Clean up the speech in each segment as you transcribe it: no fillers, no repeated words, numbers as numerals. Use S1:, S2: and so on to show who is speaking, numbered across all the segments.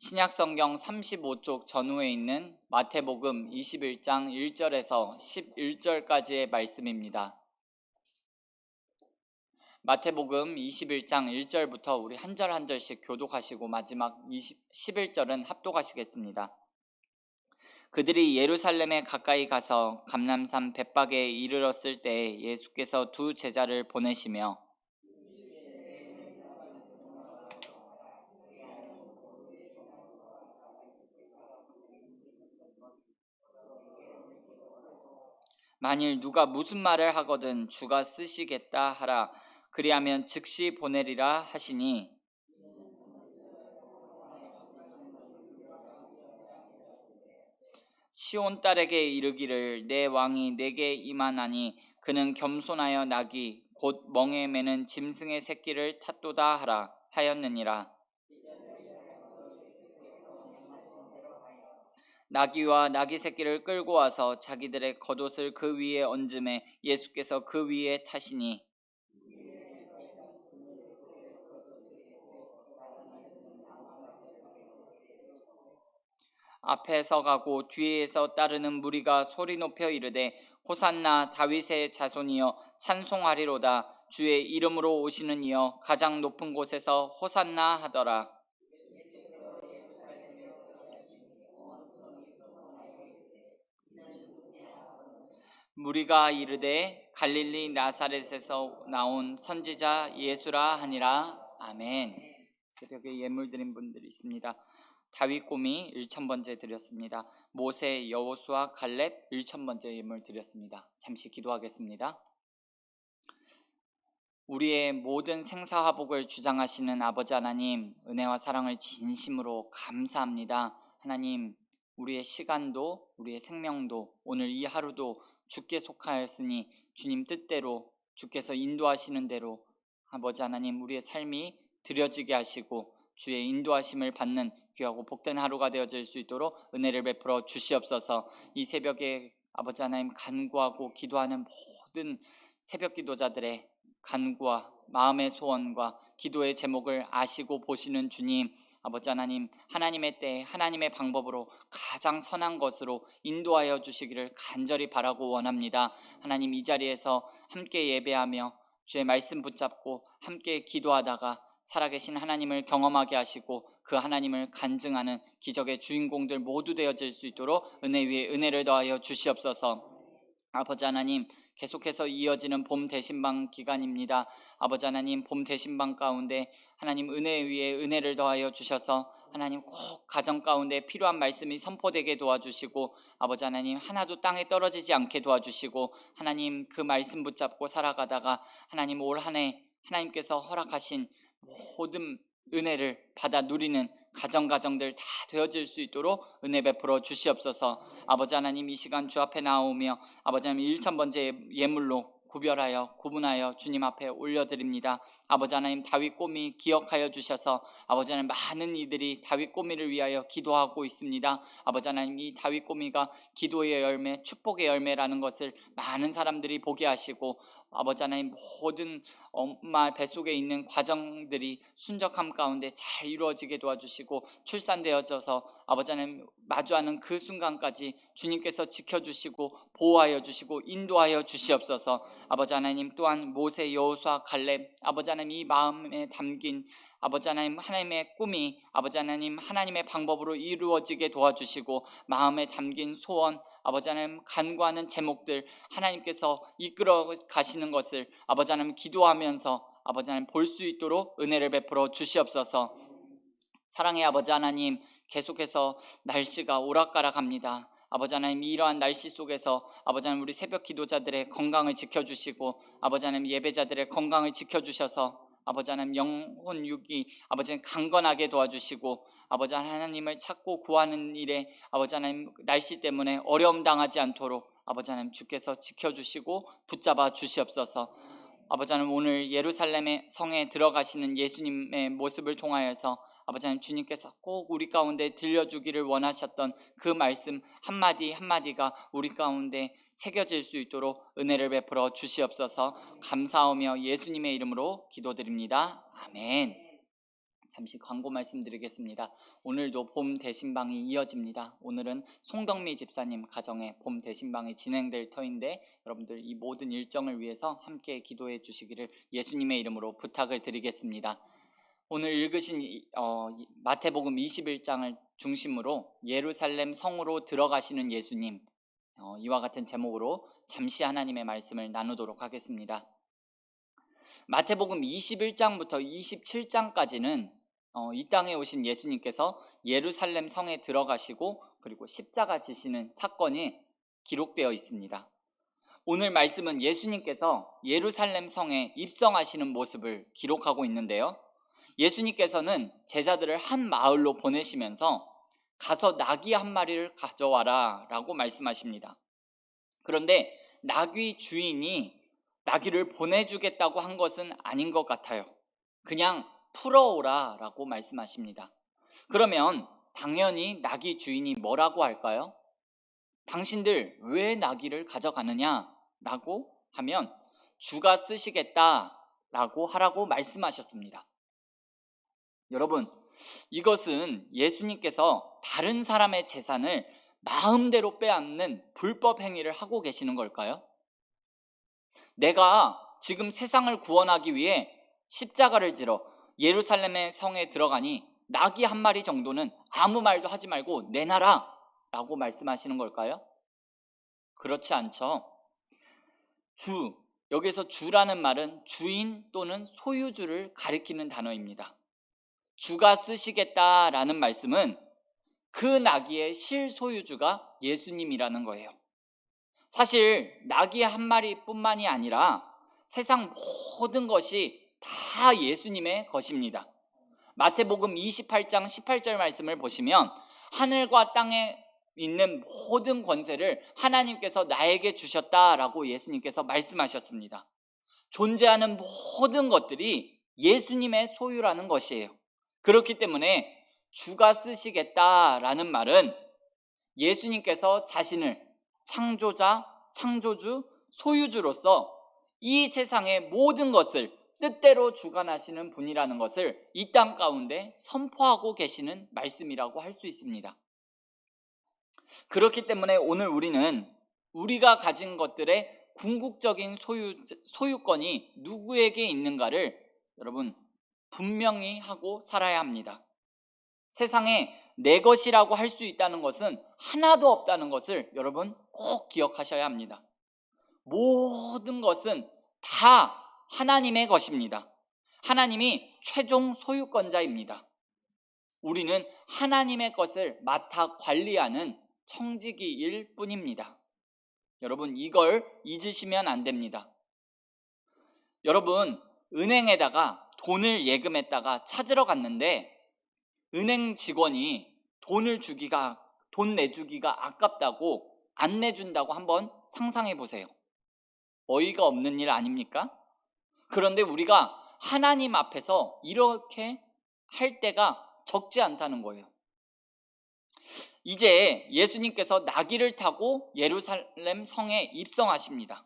S1: 신약성경 35쪽 전후에 있는 마태복음 21장 1절에서 11절까지의 말씀입니다. 마태복음 21장 1절부터 우리 한 절 한 절씩 교독하시고 마지막 11절은 합독하시겠습니다. 그들이 예루살렘에 가까이 가서 감람산 벳박에 이르렀을 때 예수께서 두 제자를 보내시며 만일 누가 무슨 말을 하거든 주가 쓰시겠다 하라. 그리하면 즉시 보내리라 하시니 시온 딸에게 이르기를 내 왕이 내게 임하나니 그는 겸손하여 나귀 곧 멍에 매는 짐승의 새끼를 탔도다 하라 하였느니라. 나귀와 나귀 새끼를 끌고 와서 자기들의 겉옷을 그 위에 얹음에 예수께서 그 위에 타시니 앞에서 가고 뒤에서 따르는 무리가 소리 높여 이르되 호산나 다윗의 자손이여 찬송하리로다. 주의 이름으로 오시는 이여 가장 높은 곳에서 호산나 하더라. 무리가 이르되 갈릴리 나사렛에서 나온 선지자 예수라 하니라. 아멘. 새벽에 예물 드린 분들이 있습니다. 다윗 꼬미 1,000번째 드렸습니다. 모세, 여호수아, 갈렙 1,000번째 예물 드렸습니다. 잠시 기도하겠습니다. 우리의 모든 생사화복을 주장하시는 아버지 하나님, 은혜와 사랑을 진심으로 감사합니다. 하나님, 우리의 시간도 우리의 생명도 오늘 이 하루도 주께 속하였으니 주님 뜻대로 주께서 인도하시는 대로 아버지 하나님 우리의 삶이 드려지게 하시고 주의 인도하심을 받는 귀하고 복된 하루가 되어질 수 있도록 은혜를 베풀어 주시옵소서. 이 새벽에 아버지 하나님 간구하고 기도하는 모든 새벽 기도자들의 간구와 마음의 소원과 기도의 제목을 아시고 보시는 주님, 아버지 하나님, 하나님의 때 하나님의 방법으로 가장 선한 것으로 인도하여 주시기를 간절히 바라고 원합니다. 하나님, 이 자리에서 함께 예배하며 주의 말씀 붙잡고 함께 기도하다가 살아계신 하나님을 경험하게 하시고 그 하나님을 간증하는 기적의 주인공들 모두 되어질 수 있도록 은혜 위에 은혜를 더하여 주시옵소서. 아버지 하나님, 계속해서 이어지는 봄 대신방 기간입니다. 아버지 하나님, 봄 대신방 가운데 하나님 은혜 위에 은혜를 더하여 주셔서 하나님 꼭 가정 가운데 필요한 말씀이 선포되게 도와주시고 아버지 하나님 하나도 땅에 떨어지지 않게 도와주시고 하나님 그 말씀 붙잡고 살아가다가 하나님 올 한 해 하나님께서 허락하신 모든 은혜를 받아 누리는 가정들 다 되어질 수 있도록 은혜 베풀어 주시옵소서. 아버지 하나님 이 시간 주 앞에 나오며 아버지 하나님 1,000번째 예물로 구분하여 주님 앞에 올려드립니다. 아버지 하나님 다윗 꼬미 기억하여 주셔서 아버지 하나님 많은 이들이 다윗 꼬미를 위하여 기도하고 있습니다. 아버지 하나님 이 다윗 꼬미가 기도의 열매, 축복의 열매라는 것을 많은 사람들이 보게 하시고 아버지 하나님 모든 엄마 뱃속에 있는 과정들이 순적함 가운데 잘 이루어지게 도와주시고 출산되어져서 아버지 하나님 마주하는 그 순간까지 주님께서 지켜주시고 보호하여 주시고 인도하여 주시옵소서. 아버지 하나님 또한 모세, 여호수아, 갈렙 아버지 하나님 이 마음에 담긴 아버지 하나님 하나님의 꿈이 아버지 하나님 하나님의 방법으로 이루어지게 도와주시고 마음에 담긴 소원 아버지 하나님 간구하는 제목들 하나님께서 이끌어 가시는 것을 아버지 하나님 기도하면서 아버지 하나님 볼 수 있도록 은혜를 베풀어 주시옵소서. 사랑의 아버지 하나님 계속해서 날씨가 오락가락합니다. 아버지 하나님 이러한 날씨 속에서 아버지 하나님 우리 새벽 기도자들의 건강을 지켜주시고 아버지 하나님 예배자들의 건강을 지켜주셔서 아버지 하나님 영혼 육이 아버지 하나님 강건하게 도와주시고 아버지 하나님을 찾고 구하는 일에 아버지 하나님 날씨 때문에 어려움 당하지 않도록 아버지 하나님 주께서 지켜주시고 붙잡아 주시옵소서. 아버지 하나님 오늘 예루살렘의 성에 들어가시는 예수님의 모습을 통하여서 아버지 하나님 주님께서 꼭 우리 가운데 들려주기를 원하셨던 그 말씀 한마디 한마디가 우리 가운데 새겨질 수 있도록 은혜를 베풀어 주시옵소서. 감사하며 예수님의 이름으로 기도드립니다. 아멘. 잠시 광고 말씀드리겠습니다. 오늘도 봄 대신방이 이어집니다. 오늘은 송덕미 집사님 가정에 봄 대신방이 진행될 터인데 여러분들 이 모든 일정을 위해서 함께 기도해 주시기를 예수님의 이름으로 부탁을 드리겠습니다. 오늘 읽으신 마태복음 21장을 중심으로 예루살렘 성으로 들어가시는 예수님, 이와 같은 제목으로 잠시 하나님의 말씀을 나누도록 하겠습니다. 마태복음 21장부터 27장까지는 이 땅에 오신 예수님께서 예루살렘 성에 들어가시고 그리고 십자가 지시는 사건이 기록되어 있습니다. 오늘 말씀은 예수님께서 예루살렘 성에 입성하시는 모습을 기록하고 있는데요. 예수님께서는 제자들을 한 마을로 보내시면서 가서 나귀 한 마리를 가져와라 라고 말씀하십니다. 그런데 나귀 주인이 나귀를 보내주겠다고 한 것은 아닌 것 같아요. 그냥 풀어오라 라고 말씀하십니다. 그러면 당연히 나귀 주인이 뭐라고 할까요? 당신들 왜 나귀를 가져가느냐 라고 하면 주가 쓰시겠다 라고 하라고 말씀하셨습니다. 여러분, 이것은 예수님께서 다른 사람의 재산을 마음대로 빼앗는 불법 행위를 하고 계시는 걸까요? 내가 지금 세상을 구원하기 위해 십자가를 지러 예루살렘의 성에 들어가니 나귀 한 마리 정도는 아무 말도 하지 말고 내놔라 라고 말씀하시는 걸까요? 그렇지 않죠. 여기서 주라는 말은 주인 또는 소유주를 가리키는 단어입니다. 주가 쓰시겠다라는 말씀은 그 나귀의 실소유주가 예수님이라는 거예요. 사실 나귀 한 마리뿐만이 아니라 세상 모든 것이 다 예수님의 것입니다. 마태복음 28장 18절 말씀을 보시면 하늘과 땅에 있는 모든 권세를 하나님께서 나에게 주셨다라고 예수님께서 말씀하셨습니다. 존재하는 모든 것들이 예수님의 소유라는 것이에요. 그렇기 때문에 주가 쓰시겠다라는 말은 예수님께서 자신을 창조자, 창조주, 소유주로서 이 세상의 모든 것을 뜻대로 주관하시는 분이라는 것을 이 땅 가운데 선포하고 계시는 말씀이라고 할 수 있습니다. 그렇기 때문에 오늘 우리는 우리가 가진 것들의 궁극적인 소유권이 누구에게 있는가를 여러분 분명히 하고 살아야 합니다. 세상에 내 것이라고 할 수 있다는 것은 하나도 없다는 것을 여러분 꼭 기억하셔야 합니다. 모든 것은 다 하나님의 것입니다. 하나님이 최종 소유권자입니다. 우리는 하나님의 것을 맡아 관리하는 청지기일 뿐입니다. 여러분 이걸 잊으시면 안 됩니다. 여러분 은행에다가 돈을 예금했다가 찾으러 갔는데 은행 직원이 돈 내주기가 아깝다고 안 내준다고 한번 상상해 보세요. 어이가 없는 일 아닙니까? 그런데 우리가 하나님 앞에서 이렇게 할 때가 적지 않다는 거예요. 이제 예수님께서 나귀를 타고 예루살렘 성에 입성하십니다.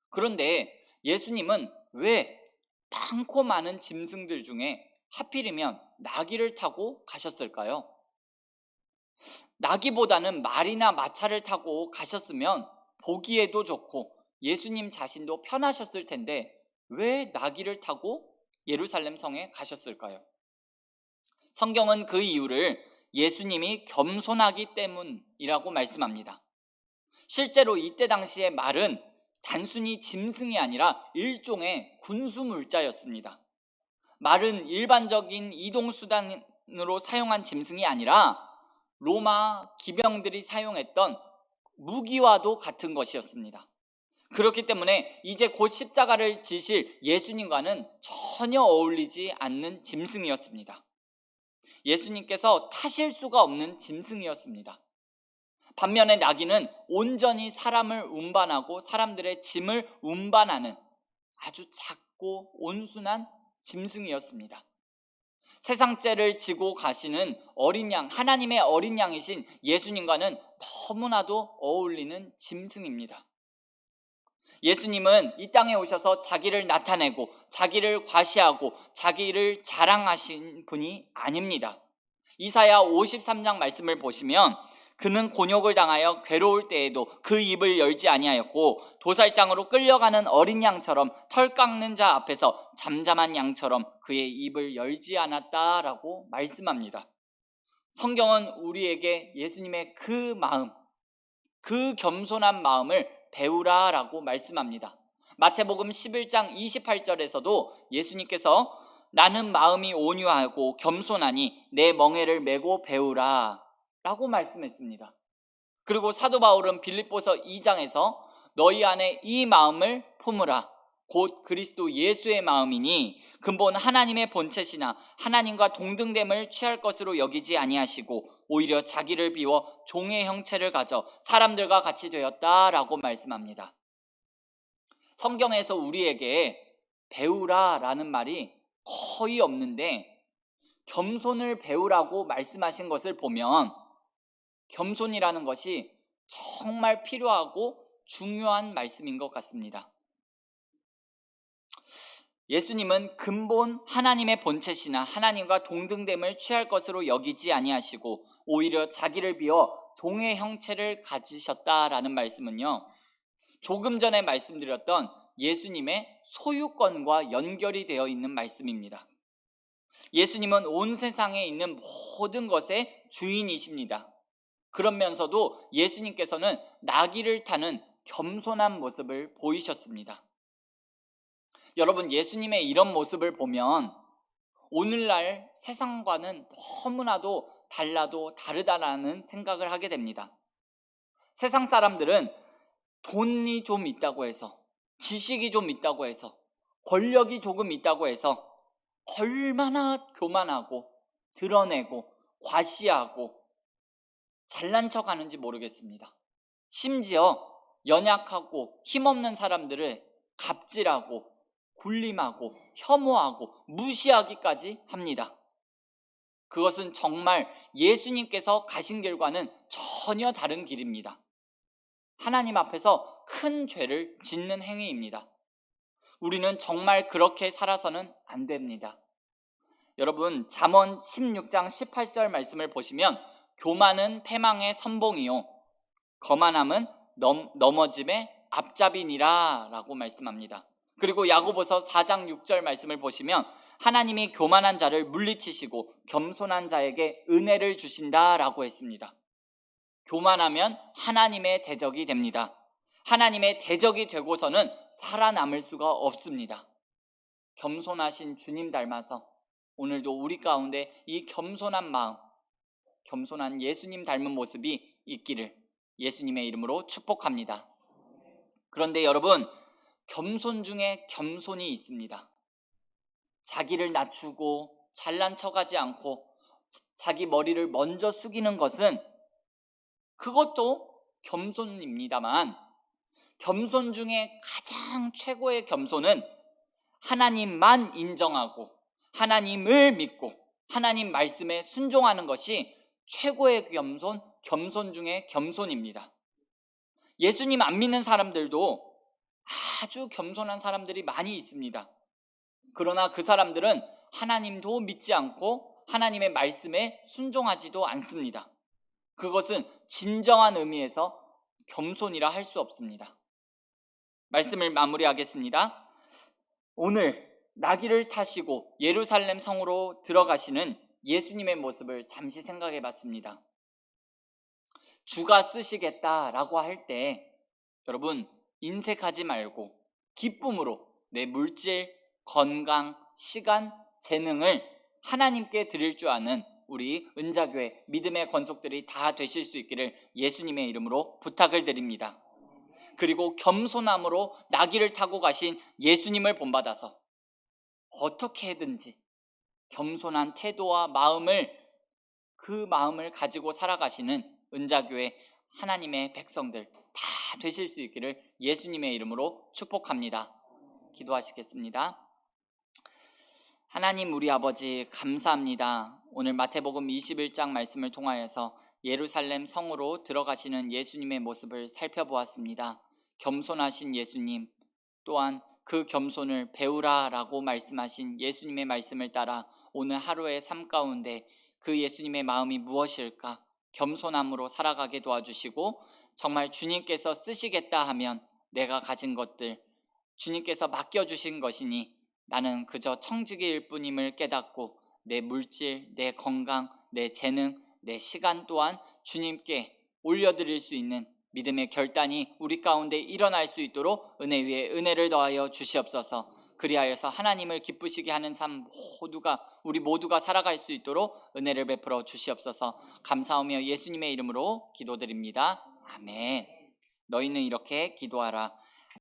S1: 그런데 예수님은 왜 많고 많은 짐승들 중에 하필이면 나귀를 타고 가셨을까요? 나귀보다는 말이나 마차를 타고 가셨으면 보기에도 좋고 예수님 자신도 편하셨을 텐데 왜 나귀를 타고 예루살렘 성에 가셨을까요? 성경은 그 이유를 예수님이 겸손하기 때문이라고 말씀합니다. 실제로 이때 당시의 말은 단순히 짐승이 아니라 일종의 군수물자였습니다. 말은 일반적인 이동수단으로 사용한 짐승이 아니라 로마 기병들이 사용했던 무기와도 같은 것이었습니다. 그렇기 때문에 이제 곧 십자가를 지실 예수님과는 전혀 어울리지 않는 짐승이었습니다. 예수님께서 타실 수가 없는 짐승이었습니다. 반면에 나귀는 온전히 사람을 운반하고 사람들의 짐을 운반하는 아주 작고 온순한 짐승이었습니다. 세상죄를 지고 가시는 어린 양, 하나님의 어린 양이신 예수님과는 너무나도 어울리는 짐승입니다. 예수님은 이 땅에 오셔서 자기를 나타내고 자기를 과시하고 자기를 자랑하신 분이 아닙니다. 이사야 53장 말씀을 보시면 그는 곤욕을 당하여 괴로울 때에도 그 입을 열지 아니하였고 도살장으로 끌려가는 어린 양처럼 털 깎는 자 앞에서 잠잠한 양처럼 그의 입을 열지 않았다라고 말씀합니다. 성경은 우리에게 예수님의 그 마음, 그 겸손한 마음을 배우라라고 말씀합니다. 마태복음 11장 28절에서도 예수님께서 나는 마음이 온유하고 겸손하니 내 멍에를 메고 배우라 라고 말씀했습니다. 그리고 사도 바울은 빌립보서 2장에서 너희 안에 이 마음을 품으라 곧 그리스도 예수의 마음이니 근본 하나님의 본체시나 하나님과 동등됨을 취할 것으로 여기지 아니하시고 오히려 자기를 비워 종의 형체를 가져 사람들과 같이 되었다라고 말씀합니다. 성경에서 우리에게 배우라라는 말이 거의 없는데 겸손을 배우라고 말씀하신 것을 보면 겸손이라는 것이 정말 필요하고 중요한 말씀인 것 같습니다. 예수님은 근본 하나님의 본체시나 하나님과 동등됨을 취할 것으로 여기지 아니하시고 오히려 자기를 비워 종의 형체를 가지셨다라는 말씀은요, 조금 전에 말씀드렸던 예수님의 소유권과 연결이 되어 있는 말씀입니다. 예수님은 온 세상에 있는 모든 것의 주인이십니다. 그러면서도 예수님께서는 나귀를 타는 겸손한 모습을 보이셨습니다. 여러분, 예수님의 이런 모습을 보면 오늘날 세상과는 너무나도 달라도 다르다라는 생각을 하게 됩니다. 세상 사람들은 돈이 좀 있다고 해서, 지식이 좀 있다고 해서, 권력이 조금 있다고 해서 얼마나 교만하고 드러내고 과시하고 잘난 척 하는지 모르겠습니다. 심지어 연약하고 힘없는 사람들을 갑질하고 굴림하고 혐오하고 무시하기까지 합니다. 그것은 정말 예수님께서 가신 길과는 전혀 다른 길입니다. 하나님 앞에서 큰 죄를 짓는 행위입니다. 우리는 정말 그렇게 살아서는 안 됩니다. 여러분, 잠언 16장 18절 말씀을 보시면 교만은 패망의 선봉이요 거만함은 넘어짐의 앞잡이니라 라고 말씀합니다. 그리고 야고보서 4장 6절 말씀을 보시면 하나님이 교만한 자를 물리치시고 겸손한 자에게 은혜를 주신다라고 했습니다. 교만하면 하나님의 대적이 됩니다. 하나님의 대적이 되고서는 살아남을 수가 없습니다. 겸손하신 주님 닮아서 오늘도 우리 가운데 이 겸손한 마음, 겸손한 예수님 닮은 모습이 있기를 예수님의 이름으로 축복합니다. 그런데 여러분, 겸손 중에 겸손이 있습니다. 자기를 낮추고 잘난 척하지 않고 자기 머리를 먼저 숙이는 것은 그것도 겸손입니다만 겸손 중에 가장 최고의 겸손은 하나님만 인정하고 하나님을 믿고 하나님 말씀에 순종하는 것이 최고의 겸손 중에 겸손입니다. 예수님 안 믿는 사람들도 아주 겸손한 사람들이 많이 있습니다. 그러나 그 사람들은 하나님도 믿지 않고 하나님의 말씀에 순종하지도 않습니다. 그것은 진정한 의미에서 겸손이라 할 수 없습니다. 말씀을 마무리하겠습니다. 오늘 나귀를 타시고 예루살렘 성으로 들어가시는 예수님의 모습을 잠시 생각해 봤습니다. 주가 쓰시겠다라고 할 때 여러분, 인색하지 말고 기쁨으로 내 물질, 건강, 시간, 재능을 하나님께 드릴 줄 아는 우리 은자교회 믿음의 권속들이 다 되실 수 있기를 예수님의 이름으로 부탁을 드립니다. 그리고 겸손함으로 나귀를 타고 가신 예수님을 본받아서 어떻게든지 겸손한 태도와 그 마음을 가지고 살아가시는 은자교회 하나님의 백성들 다 되실 수 있기를 예수님의 이름으로 축복합니다. 기도하시겠습니다. 하나님 우리 아버지 감사합니다. 오늘 마태복음 21장 말씀을 통하여서 예루살렘 성으로 들어가시는 예수님의 모습을 살펴보았습니다. 겸손하신 예수님, 또한 그 겸손을 배우라라고 말씀하신 예수님의 말씀을 따라 오늘 하루의 삶 가운데 그 예수님의 마음이 무엇일까? 겸손함으로 살아가게 도와주시고, 정말 주님께서 쓰시겠다 하면 내가 가진 것들, 주님께서 맡겨주신 것이니 나는 그저 청지기일 뿐임을 깨닫고 내 물질, 내 건강, 내 재능, 내 시간 또한 주님께 올려드릴 수 있는 믿음의 결단이 우리 가운데 일어날 수 있도록 은혜 위에 은혜를 더하여 주시옵소서. 그리하여서 하나님을 기쁘시게 하는 삶 우리 모두가 살아갈 수 있도록 은혜를 베풀어 주시옵소서. 감사하며 예수님의 이름으로 기도드립니다. 아멘. 너희는 이렇게 기도하라.